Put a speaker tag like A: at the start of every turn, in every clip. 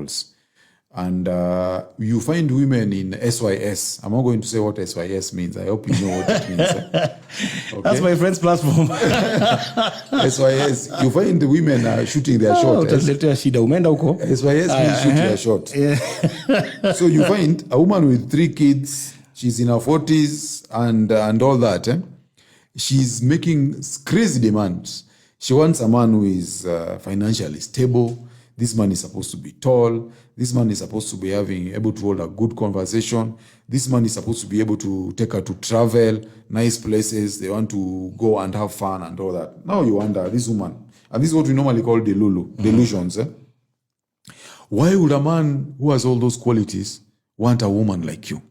A: levels. And you find women in SYS. I'm not going to say what SYS means. I hope you know what it means.
B: Okay? That's my friend's platform.
A: SYS. You find the women shooting their shot. SYS means shoot their shot. Yeah. So you find a woman with 3 kids. She's in her 40s and all that. She's making crazy demands. She wants a man who is financially stable. This man is supposed to be tall. This man is supposed to be able to hold a good conversation. This man is supposed to be able to take her to travel, nice places. They want to go and have fun and all that. Now you wonder, this woman, and this is what we normally call delulu, delusions. Why would a man who has all those qualities want a woman like you?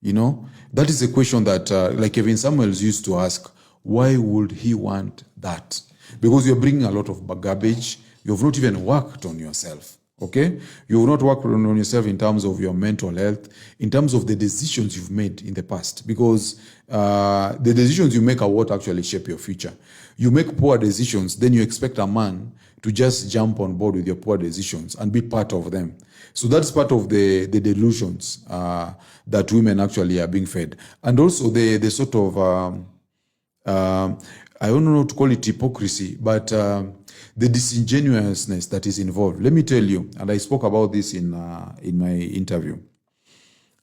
A: You know, that is a question that, like Kevin Samuels used to ask, why would he want that? Because you're bringing a lot of garbage. You've not even worked on yourself, okay? You've not worked on yourself in terms of your mental health, in terms of the decisions you've made in the past, because the decisions you make are what actually shape your future. You make poor decisions, then you expect a man to just jump on board with your poor decisions and be part of them. So that's part of the delusions that women actually are being fed. And also the sort of, I don't know how to call it hypocrisy, but the disingenuousness that is involved. Let me tell you, and I spoke about this in my interview.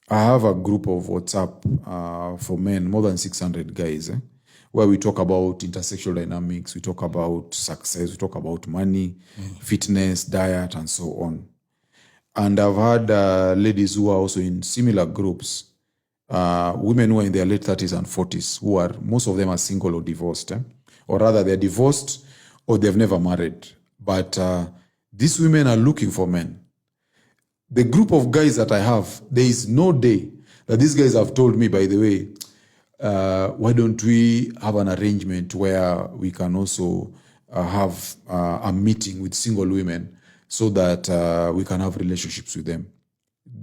A: I have a group of WhatsApp for men, more than 600 guys, where we talk about intersexual dynamics, we talk about success, we talk about money, fitness, diet, and so on. And I've had ladies who are also in similar groups, women who are in their late 30s and 40s, who are, most of them are single or divorced, or rather they're divorced or they've never married. But these women are looking for men. The group of guys that I have, there is no day that these guys have told me, by the way, why don't we have an arrangement where we can also have a meeting with single women so that we can have relationships with them.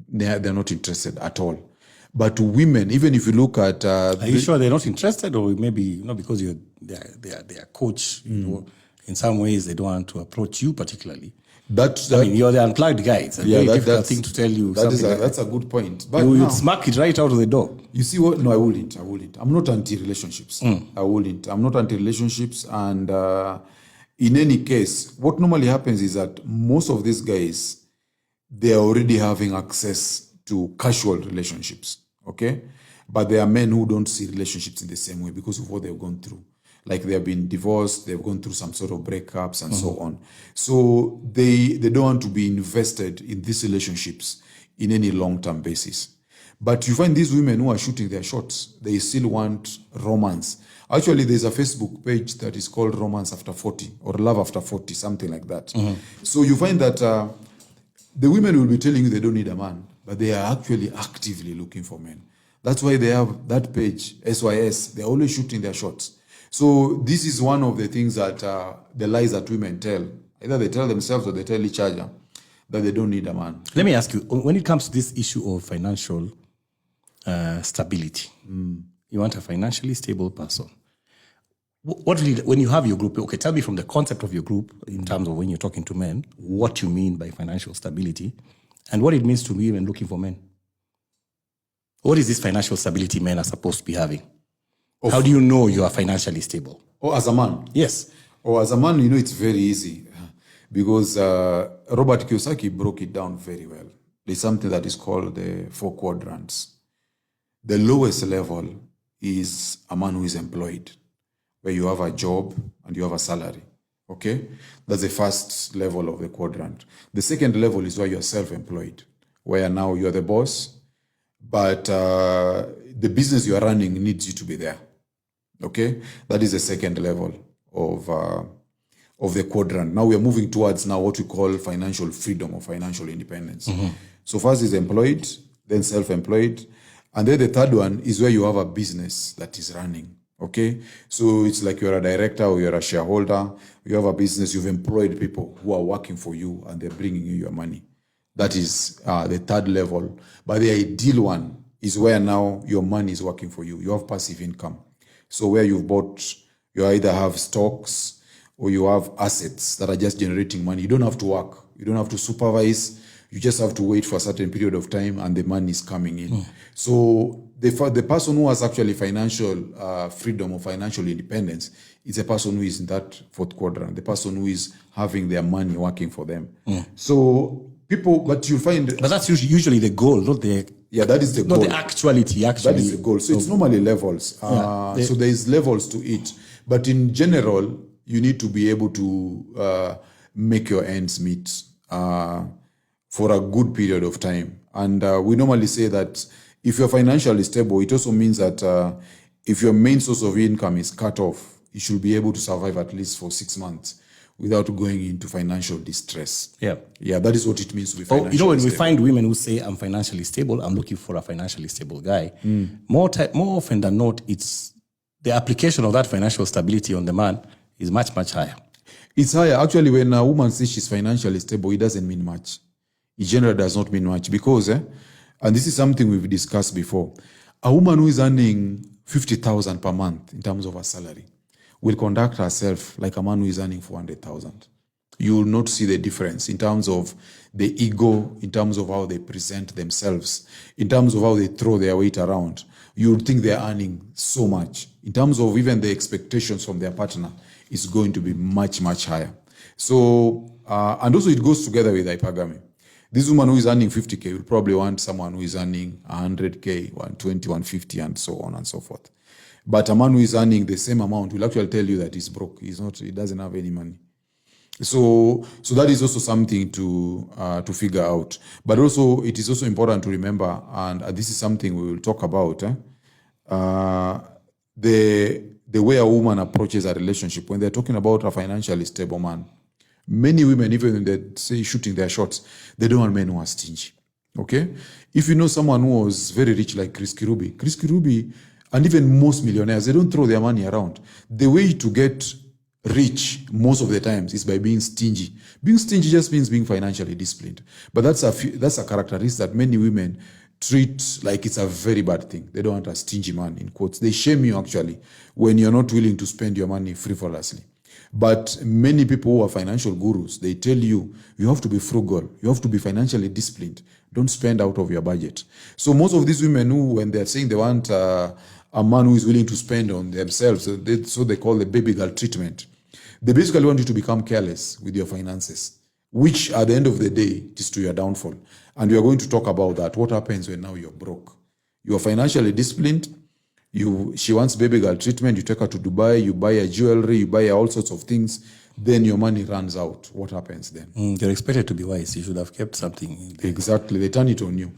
A: They're not interested at all. But women, even if you look at...
B: are you sure they're not interested, or maybe not because they're coach, you know, in some ways they don't want to approach you particularly? I mean, you're the unplugged guys. It's a very difficult thing to tell you.
A: That's a good point. But
B: you'd smack it right out of the door.
A: You see what? No, I wouldn't. I'm not anti-relationships. I wouldn't. I'm not anti-relationships. And in any case, what normally happens is that most of these guys, they're already having access to casual relationships, okay? But there are men who don't see relationships in the same way because of what they've gone through. Like they have been divorced, they've gone through some sort of breakups and so on. So they don't want to be invested in these relationships in any long-term basis. But you find these women who are shooting their shots, they still want romance. Actually, there's a Facebook page that is called Romance After 40 or Love After 40, something like that. So you find that the women will be telling you they don't need a man, but they are actually actively looking for men. That's why they have that page, SYS. They're always shooting their shots. So this is one of the things that the lies that women tell. Either they tell themselves or they tell each other that they don't need a man.
B: Let me ask you, when it comes to this issue of financial stability, you want a financially stable person. What really, when you have your group, okay, tell me from the concept of your group in terms of when you're talking to men, what you mean by financial stability and what it means to be even looking for men. What is this financial stability men are supposed to be having? How do you know you are financially stable?
A: Oh, as a man?
B: Yes.
A: Oh, as a man, you know, it's very easy because Robert Kiyosaki broke it down very well. There's something that is called the 4 quadrants. The lowest level is a man who is employed, where you have a job and you have a salary, okay? That's the first level of the quadrant. The second level is where you're self-employed, where now you're the boss, but the business you are running needs you to be there, okay? That is the second level of the quadrant. Now we are moving towards now what we call financial freedom or financial independence. So first is employed, then self-employed, and then the third one is where you have a business that is running, okay? So it's like you're a director or you're a shareholder, you have a business, you've employed people who are working for you and they're bringing you your money. That is the third level. But the ideal one is where now your money is working for you. You have passive income. So where you've bought, you either have stocks or you have assets that are just generating money. You don't have to work. You don't have to supervise. You just have to wait for a certain period of time and the money is coming in. So the person who has actually financial freedom or financial independence is a person who is in that fourth quadrant, the person who is having their money working for them. So people, but you find...
B: But that's usually the goal, not the...
A: Yeah, that is the goal.
B: Not the actuality, actually.
A: That is the goal. So it's normally levels. So there is levels to it. But in general, you need to be able to make your ends meet for a good period of time. And we normally say that if you're financially stable, it also means that if your main source of income is cut off, you should be able to survive at least for 6 months without going into financial distress. Yeah, that is what it means to be financially
B: you know, when
A: stable.
B: we find women who say, I'm financially stable, I'm looking for a financially stable guy, more often than not, it's the application of that financial stability on the man is much, much higher.
A: It's higher. Actually, when a woman says she's financially stable, it doesn't mean much. It generally does not mean much because, and this is something we've discussed before, a woman who is earning 50,000 per month in terms of her salary will conduct herself like a man who is earning 400,000. You will not see the difference in terms of the ego, in terms of how they present themselves, in terms of how they throw their weight around. You would think they're earning so much. In terms of even the expectations from their partner, it's going to be much, much higher. So, and also it goes together with hypergamy. This woman who is earning 50K will probably want someone who is earning 100K, 120, 150, and so on and so forth. But a man who is earning the same amount will actually tell you that he's broke. He doesn't have any money. So that is also something to figure out. But also, it is also important to remember, and this is something we will talk about, the way a woman approaches a relationship. When they're talking about a financially stable man, many women, even when they say shooting their shots, they don't want men who are stingy. Okay? If you know someone who was very rich like Chris Kirubi, and even most millionaires, they don't throw their money around. The way to get rich most of the times is by being stingy. Being stingy just means being financially disciplined. But that's a characteristic that many women treat like it's a very bad thing. They don't want a stingy man, in quotes. They shame you actually when you're not willing to spend your money frivolously. But many people who are financial gurus, they tell you, you have to be frugal. You have to be financially disciplined. Don't spend out of your budget. So most of these women who, when they're saying they want a man who is willing to spend on themselves, so they call the baby girl treatment. They basically want you to become careless with your finances, which at the end of the day is to your downfall. And we are going to talk about that. What happens when now you're broke? You are financially disciplined. She wants baby girl treatment. You take her to Dubai. You buy her jewelry. You buy her all sorts of things. Then your money runs out. What happens then?
B: You're expected to be wise. You should have kept something.
A: Exactly. They turn it on you.